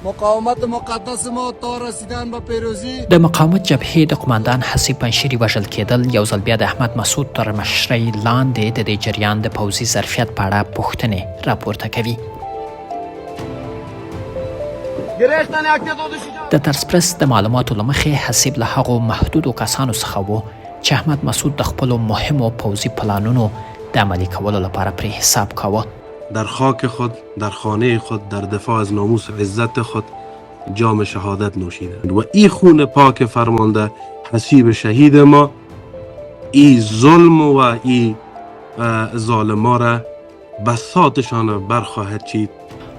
مقاومت مقدس ما تا رسیدن به پیروزی. د مقاومت جبهې د قماندان حسیب پنشیری وژل کېدل یو ځل بیا د احمد مسعود تر مشرۍ لاندې د دې جریان د پوځي ظرفیت په اړه پوښتنې راپورته کوي. د ترسپرس د معلوماتو له مخې حسیب له هغو محدودو کسانو څخه و چې احمد مسعود د خپلو مهمو پوځي پلانونو د عملی کولو لپاره پرې حساب کاوه. در خاک خود، در خانه خود، در دفاع از ناموس و عزت خود جام شهادت نوشیدند و این خون پاک فرمانده حسیب شهید ما این ظلم و این ظالما را بساطشان برخواهد چید.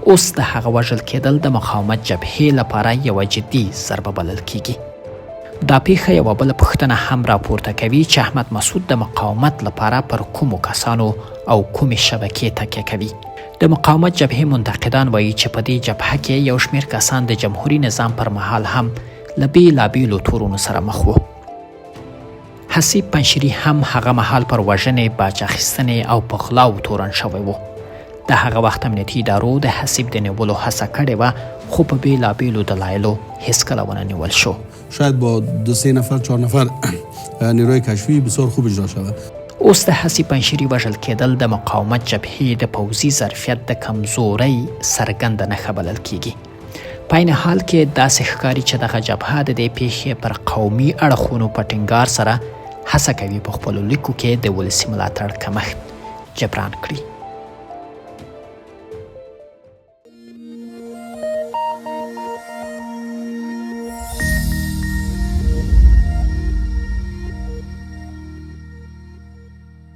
اوس د هغه وژل کېدل د مقاومت جبهې لپاره یوه جدي ضربه بلل کیږي. دا پیښه یوه بله پوښتنه هم راپورته کوي چې احمد مسعود د مقاومت لپاره پر کومو کسانو او کومې شبکې تکیه کوي. د مقاومت جبهې منتقدان وایي چې په دې جبهه کې یو شمېر کسان د جمهوري نظام پر مهال هم له بېلابېلو تورونو سره مخ وو. حسیب پنشیری هم هغه مهال پر وژنې، باج اخیستنې او په غلاو تورن شوی و. د هغه وخت امنیتي ادارو د حسیب د نیولو هڅه کړې وه، خو په بېلابېلو دلایلو هیڅکله ونه نیول شو. شاید با 2-3 نفر 4 نفر نیروی کشفی بسیار خوب اجرا شود. اوس د حسیب پنشیری وژل کېدل د مقاومت جبهې د پوځي ظرفیت د کمزورۍ څرګنده نښه بلل کیږي. په عین حال کې داسې ښکاري چې دغه جبهه د دې پیښې پر قومي اړخونو په ټینګار سره هڅه کوي په خپلو لیکو کې د ولسي ملاتړ کمښت جبران کړي.